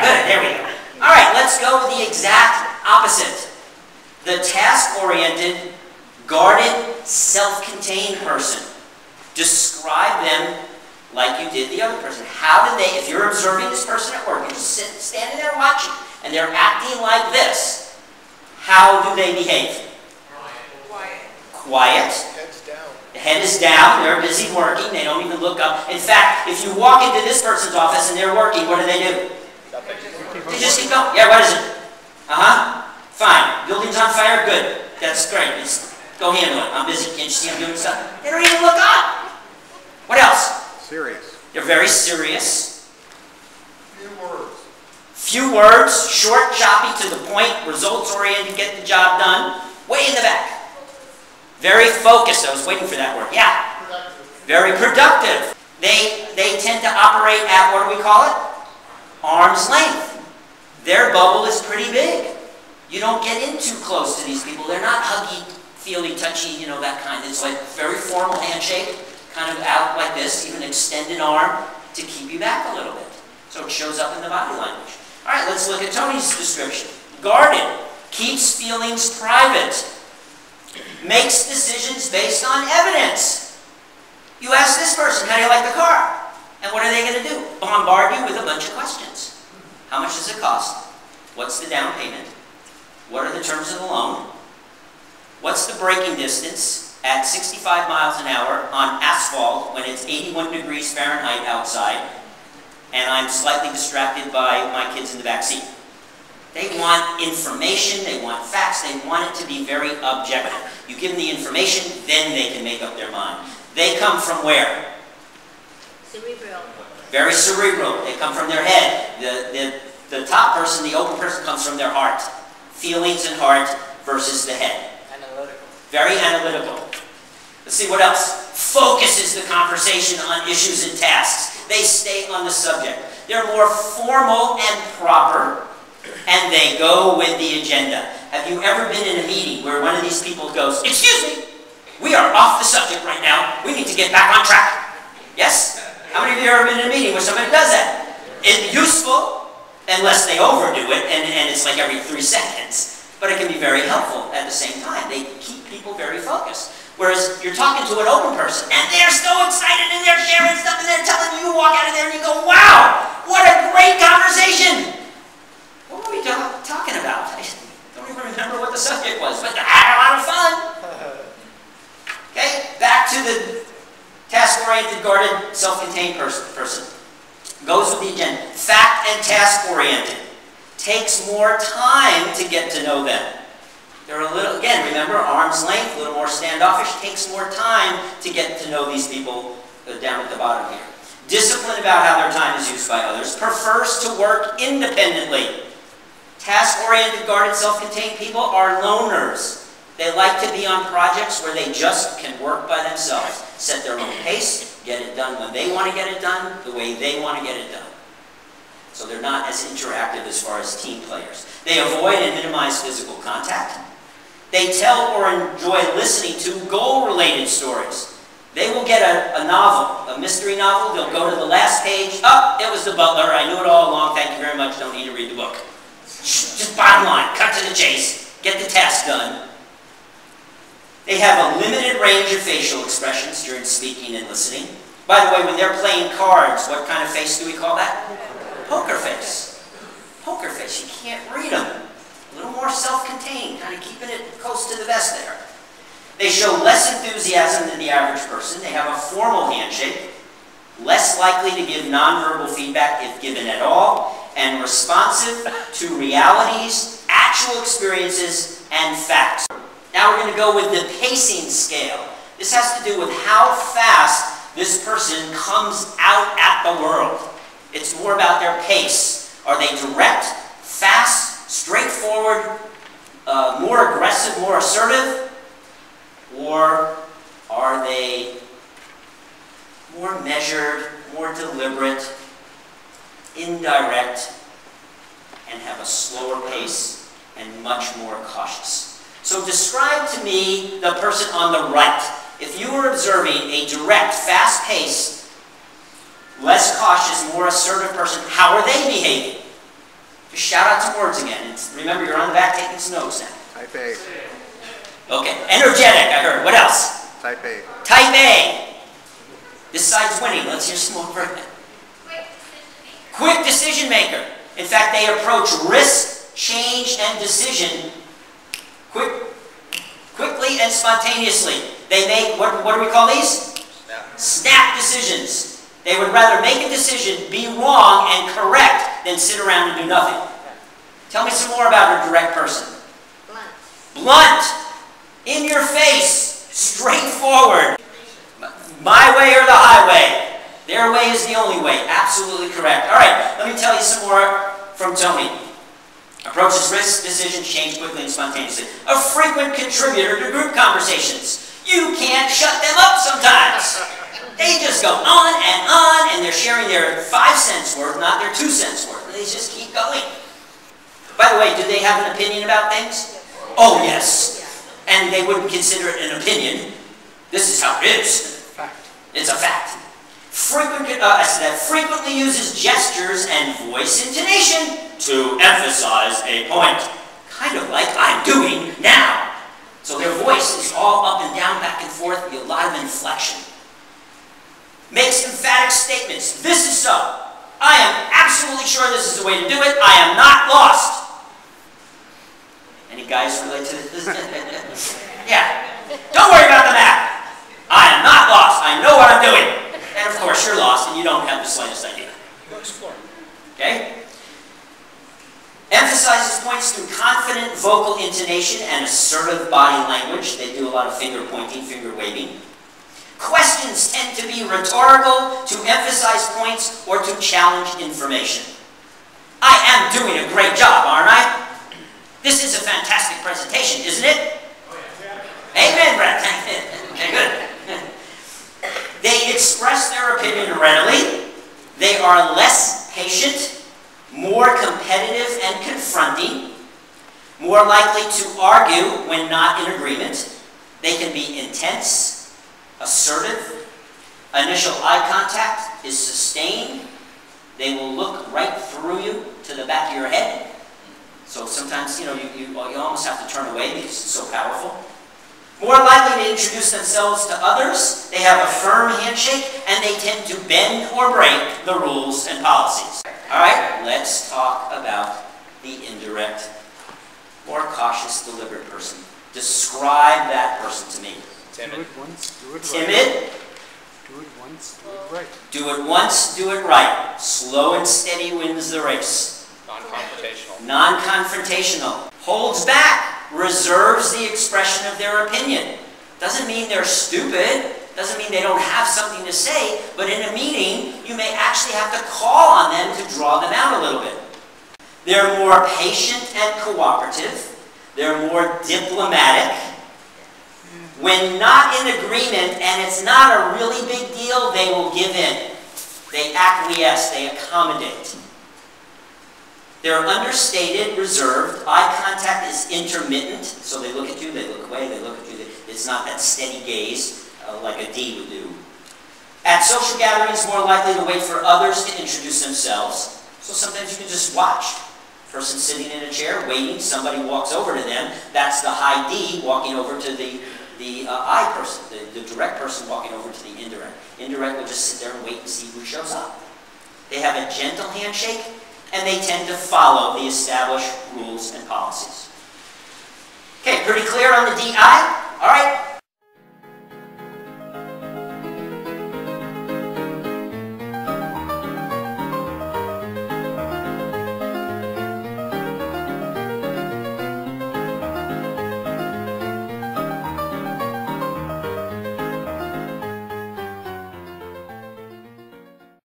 good. There we go. All right, let's go with the exact opposite. The task-oriented, guarded, self-contained person. Describe them like you did the other person. How do they, if you're observing this person at work, you're just standing there watching, and they're acting like this, how do they behave? Quiet. Quiet. Head's down. The head is down, they're busy working, they don't even look up. In fact, if you walk into this person's office and they're working, what do? They just keep going. Yeah, what is it? Fine. Building's on fire? Good. That's great. Just go handle it. I'm busy. Can't you see I'm doing stuff? They don't even look up. What else? Serious. They're very serious. Few words. Few words, short, choppy, to the point, results-oriented, get the job done. Way in the back. Very focused. I was waiting for that word. Yeah. Productive. Very productive. They tend to operate at, what do we call it? Arm's length. Their bubble is pretty big. You don't get in too close to these people. They're not huggy, feely, touchy, you know, that kind. It's like very formal handshake, kind of out like this, even extended arm to keep you back a little bit. So it shows up in the body language. All right, let's look at Tony's description. Guarded, keeps feelings private, makes decisions based on evidence. You ask this person, how do you like the car? And what are they going to do? Bombard you with a bunch of questions. How much does it cost? What's the down payment? What are the terms of the loan? What's the braking distance at 65 miles an hour on asphalt when it's 81 degrees Fahrenheit outside and I'm slightly distracted by my kids in the back seat? They want information, they want facts, they want it to be very objective. You give them the information, then they can make up their mind. They come from where? Cerebral. Very cerebral. They come from their head. The top person, the open person, comes from their heart. Feelings and heart versus the head. Analytical. Very analytical. Let's see what else. Focuses the conversation on issues and tasks. They stay on the subject. They're more formal and proper, and they go with the agenda. Have you ever been in a meeting where one of these people goes, "Excuse me, we are off the subject right now. We need to get back on track"? Yes? How many of you have ever been in a meeting where somebody does that? It's useful, unless they overdo it, and it's like every 3 seconds. But it can be very helpful at the same time. They keep people very focused. Whereas you're talking to an open person, and they're so excited, and they're sharing stuff, and they're telling you, you walk out of there and you go, "Wow, what a great conversation." What were we talking about? I don't even remember what the subject was, but I had a lot of fun. Okay, back to the task-oriented, guarded, self-contained person. Goes with the agenda. Fact and task-oriented. Takes more time to get to know them. They're a little, again, remember, arm's length, a little more standoffish. Takes more time to get to know these people down at the bottom here. Disciplined about how their time is used by others. Prefers to work independently. Task-oriented, guarded, self-contained people are loners. They like to be on projects where they just can work by themselves. Set their own pace, get it done when they want to get it done, the way they want to get it done. So they're not as interactive as far as team players. They avoid and minimize physical contact. They tell or enjoy listening to goal-related stories. They will get a novel, a mystery novel. They'll go to the last page. Oh, it was the butler. I knew it all along. Thank you very much. Don't need to read the book. Just bottom line. Cut to the chase. Get the task done. They have a limited range of facial expressions during speaking and listening. By the way, when they're playing cards, what kind of face do we call that? Poker face. Poker face. You can't read them. A little more self-contained, kind of keeping it close to the vest there. They show less enthusiasm than the average person. They have a formal handshake, less likely to give nonverbal feedback if given at all, and responsive to realities, actual experiences, and facts. Now we're going to go with the pacing scale. This has to do with how fast this person comes out at the world. It's more about their pace. Are they direct, fast, straightforward, more aggressive, more assertive? Or are they more measured, more deliberate, indirect, and have a slower pace and much more cautious? So describe to me the person on the right. If you were observing a direct, fast-paced, less cautious, more assertive person, how are they behaving? Just shout out some words again. Remember, you're on the back taking some notes now. Type A. Okay. Energetic, I heard. What else? Type A. Type A. This side's winning. Let's hear some more for it. Quick decision maker. In fact, they approach risk, change, and decision quickly and spontaneously. They make, what do we call these? Snap decisions. They would rather make a decision, be wrong, and correct than sit around and do nothing. Tell me some more about a direct person. Blunt. Blunt. In your face. Straightforward. My way or the highway. Their way is the only way. Absolutely correct. All right, let me tell you some more from Tony. Approaches risk, decisions, change quickly and spontaneously. A frequent contributor to group conversations. You can't shut them up sometimes. They just go on, and they're sharing their 5 cents worth, not their 2 cents worth. They just keep going. By the way, do they have an opinion about things? Oh, yes. And they wouldn't consider it an opinion. This is how it is. Fact. It's a fact. Frequently uses gestures and voice intonation to emphasize a point. Kind of like I'm doing now. So their voice is all up and down, back and forth, a lot of inflection. Makes emphatic statements. This is so. I am absolutely sure this is the way to do it. I am not lost. Any guys relate to this? Yeah. Don't worry about the map. I am not lost. I know what I'm doing. And of course, you're lost and you don't have the slightest idea. Okay? Emphasizes points through confident vocal intonation and assertive body language. They do a lot of finger pointing, finger waving. Questions tend to be rhetorical, to emphasize points, or to challenge information. I am doing a great job, aren't I? This is a fantastic presentation, isn't it? Amen, Brett. Okay, good. They express their opinion readily. They are less patient, more competitive and confronting, more likely to argue when not in agreement. They can be intense, assertive. Initial eye contact is sustained. They will look right through you to the back of your head. So sometimes, you almost have to turn away because it's so powerful. More likely to introduce themselves to others. They have a firm handshake, and they tend to bend or break the rules and policies. All right, let's talk about the indirect, more cautious, deliberate person. Describe that person to me. Timid. Do it once, do it right. Timid. Do it once, do it right. Do it once, do it right. Slow and steady wins the race. Non-confrontational. Non-confrontational. Holds back. Reserves the expression of their opinion. Doesn't mean they're stupid. Doesn't mean they don't have something to say. But in a meeting, you may actually have to call on them to draw them out a little bit. They're more patient and cooperative. They're more diplomatic. When not in agreement and it's not a really big deal, they will give in. They acquiesce. They accommodate. They're understated, reserved. Eye contact is intermittent. So they look at you, they look away, they look at you. It's not that steady gaze like a D would do. At social gatherings, more likely to wait for others to introduce themselves. So sometimes you can just watch. Person sitting in a chair, waiting, somebody walks over to them. That's the high D walking over to the I person, the direct person walking over to the indirect. Indirect will just sit there and wait and see who shows up. They have a gentle handshake, and they tend to follow the established rules and policies. Okay, pretty clear on the DI? All right.